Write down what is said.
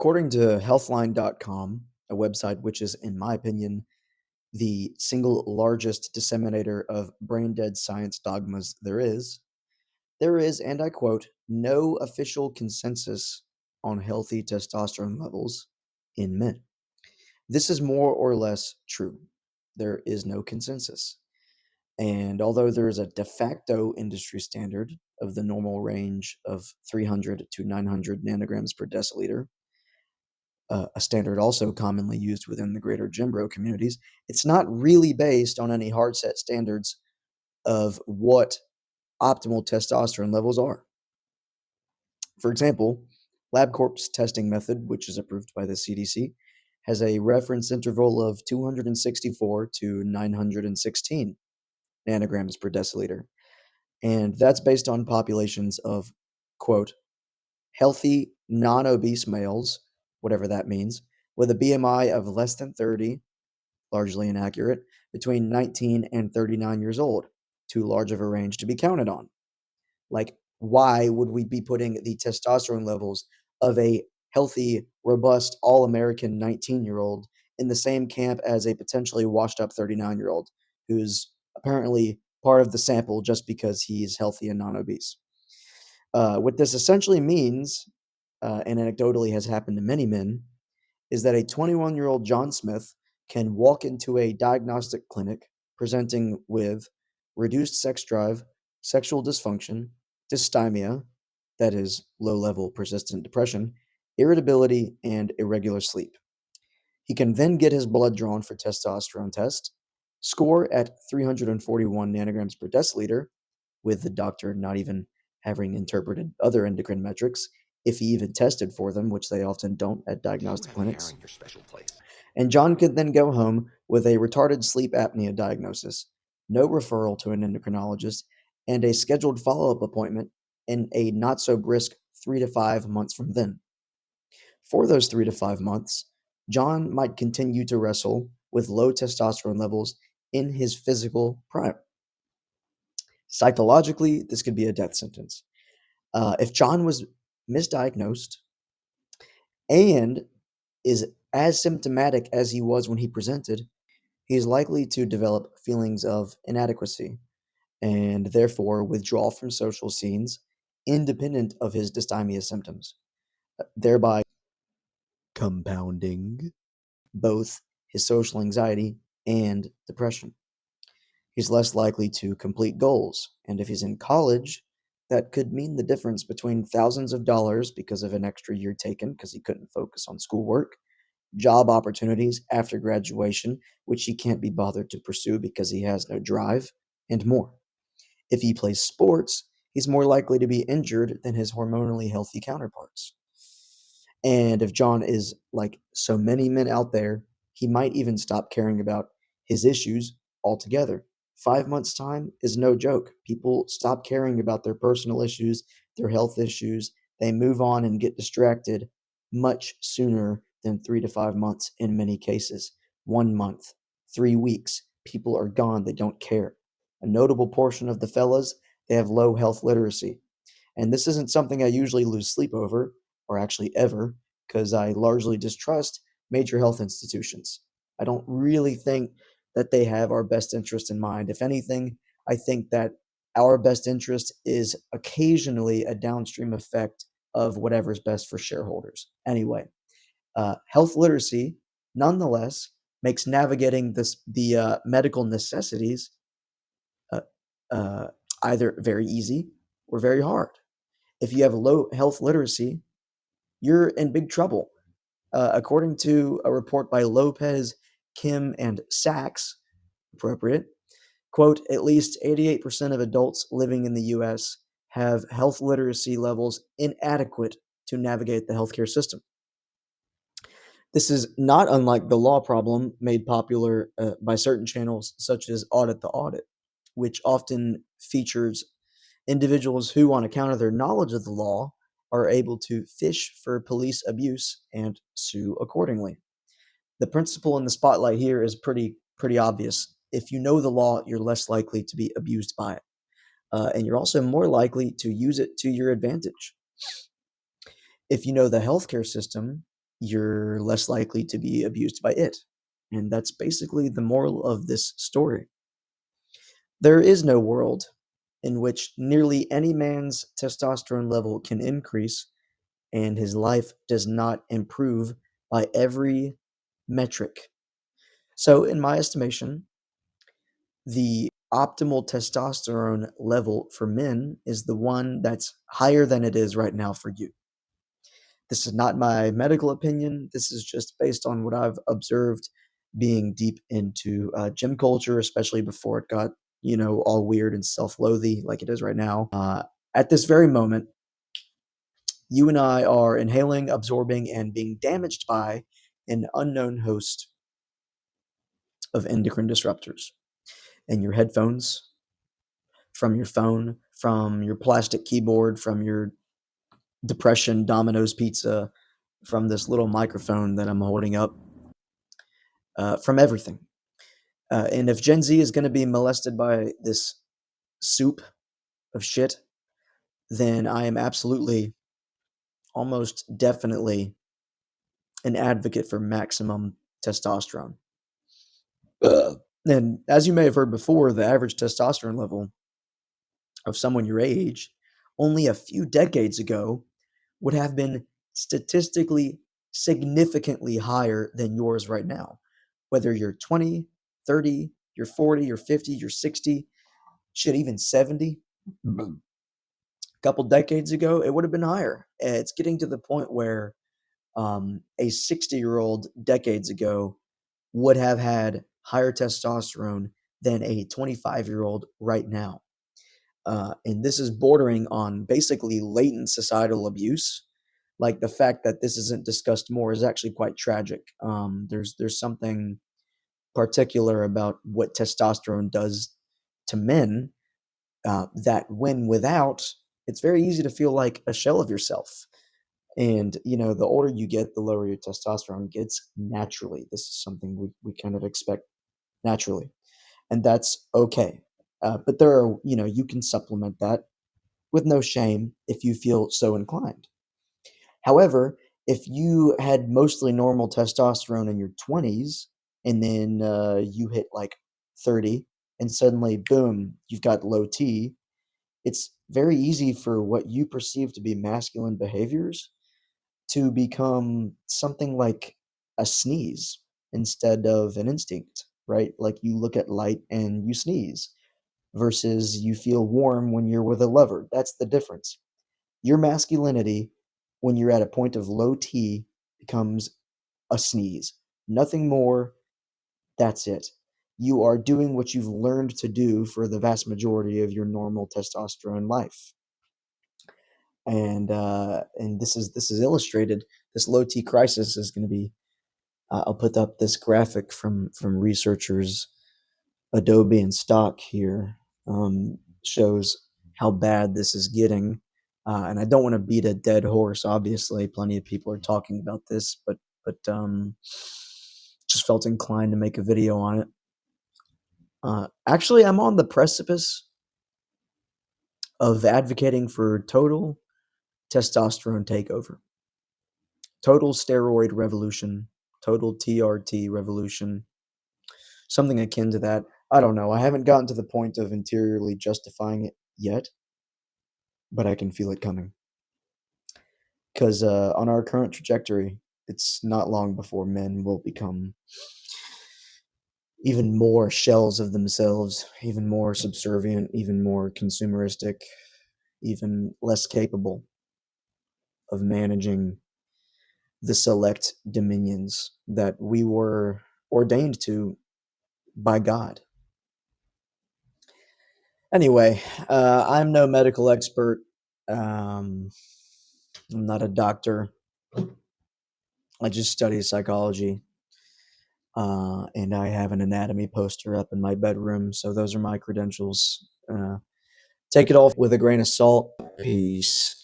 According to healthline.com, a website which is, in my opinion, the single largest disseminator of brain dead science dogmas there is, and I quote, no official consensus on healthy testosterone levels in men. This is more or less true. There is no consensus. And although there is a de facto industry standard of the normal range of 300 to 900 nanograms per deciliter, a standard also commonly used within the greater gym bro communities, it's not really based on any hard set standards of what optimal testosterone levels are. For example, LabCorp's testing method, which is approved by the CDC, has a reference interval of 264 to 916 nanograms per deciliter. And that's based on populations of, quote, healthy, non obese males, whatever that means, with a BMI of less than 30, largely inaccurate, between 19 and 39 years old, too large of a range to be counted on. Like, why would we be putting the testosterone levels of a healthy, robust, all American 19-year-old in the same camp as a potentially washed up 39-year-old who's apparently part of the sample just because he's healthy and non obese? What this essentially means, and anecdotally has happened to many men, is that a 21-year-old John Smith can walk into a diagnostic clinic presenting with reduced sex drive, sexual dysfunction, dysthymia, that is, low level persistent depression, irritability, and irregular sleep. He can then get his blood drawn for testosterone test, score at 341 nanograms per deciliter, with the doctor not even having interpreted other endocrine metrics, if he even tested for them, which they often don't at You diagnostic have hair clinics. in your special place. And John could then go home with a retarded sleep apnea diagnosis, no referral to an endocrinologist, and a scheduled follow up appointment in a not so brisk 3 to 5 months from then. For those 3 to 5 months, John might continue to wrestle with low testosterone levels in his physical prime. Psychologically, this could be a death sentence. If John was misdiagnosed and is as symptomatic as he was when he presented, he is likely to develop feelings of inadequacy and therefore withdraw from social scenes independent of his dysthymia symptoms, thereby compounding both his social anxiety and depression. He's less likely to complete goals, and if he's in college, that could mean the difference between thousands of dollars because of an extra year taken because he couldn't focus on schoolwork, job opportunities after graduation, which he can't be bothered to pursue because he has no drive, and more. If he plays sports, he's more likely to be injured than his hormonally healthy counterparts. And if John is like so many men out there, he might even stop caring about his issues altogether. 5 months' time is no joke. People stop caring about their personal issues, their health issues. They move on and get distracted much sooner than 3 to 5 months in many cases. 1 month, 3 weeks, people are gone. They don't care. A notable portion of the fellas, they have low health literacy. And this isn't something I usually lose sleep over, or actually ever, because I largely distrust major health institutions. I don't really think that they have our best interest in mind. If anything, I think that our best interest is occasionally a downstream effect of whatever's best for shareholders. Anyway, health literacy, nonetheless, makes navigating the medical necessities uh, uh, either very easy or very hard. If you have low health literacy, you're in big trouble. According to a report by Lopez, Kim, and Sachs, appropriate, quote, at least 88% of adults living in the US have health literacy levels inadequate to navigate the healthcare system. This is not unlike the law problem made popular by certain channels such as Audit the Audit, which often features individuals who, on account of their knowledge of the law, are able to fish for police abuse and sue accordingly. The principle in the spotlight here is pretty obvious. If you know the law, you're less likely to be abused by it, and you're also more likely to use it to your advantage. If you know the healthcare system, you're less likely to be abused by it. And that's basically the moral of this story. There is no world in which nearly any man's testosterone level can increase and his life does not improve by every metric. So, in my estimation, the optimal testosterone level for men is the one that's higher than it is right now for you. This is not my medical opinion. This is just based on what I've observed being deep into gym culture, especially before it got, all weird and self-loathy like it is right now. At this very moment, you and I are inhaling, absorbing, and being damaged by an unknown host of endocrine disruptors in your headphones, from your phone, from your plastic keyboard, from your depression Domino's pizza, from this little microphone that I'm holding up, from everything. And if Gen Z is going to be molested by this soup of shit, then I am absolutely, almost definitely an advocate for maximum testosterone. And as you may have heard before, the average testosterone level of someone your age only a few decades ago would have been statistically significantly higher than yours right now. Whether you're 20, 30, you're 40, you're 50, you're 60, shit, even 70. A couple decades ago, it would have been higher. It's getting to the point where a 60-year-old decades ago would have had higher testosterone than a 25-year-old right now. And this is bordering on basically latent societal abuse. Like the fact that this isn't discussed more is actually quite tragic. There's something particular about what testosterone does to men that when without, it's very easy to feel like a shell of yourself. And the older you get, the lower your testosterone gets naturally. This is something we kind of expect naturally, and that's okay. But there are, you can supplement that with no shame if you feel so inclined. However, if you had mostly normal testosterone in your 20s and then you hit like 30 and suddenly, boom, you've got low T, it's very easy for what you perceive to be masculine behaviors to become something like a sneeze instead of an instinct, right? Like you look at light and you sneeze versus you feel warm when you're with a lover. That's the difference. Your masculinity, when you're at a point of low T, becomes a sneeze. Nothing more. That's it. You are doing what you've learned to do for the vast majority of your normal testosterone life. And this is illustrated. This low T crisis is going to be. I'll put up this graphic from researchers Adobe and Stock here, shows how bad this is getting. And I don't want to beat a dead horse. Obviously, plenty of people are talking about this, but just felt inclined to make a video on it. Actually, I'm on the precipice of advocating for total testosterone takeover, total steroid revolution, total TRT revolution, something akin to that. I don't know. I haven't gotten to the point of interiorly justifying it yet, but I can feel it coming. Because on our current trajectory, it's not long before men will become even more shells of themselves, even more subservient, even more consumeristic, even less capable of managing the select dominions that we were ordained to by God. Anyway, I'm no medical expert. I'm not a doctor. I just study psychology. And I have an anatomy poster up in my bedroom. So those are my credentials. Take it all with a grain of salt. Peace.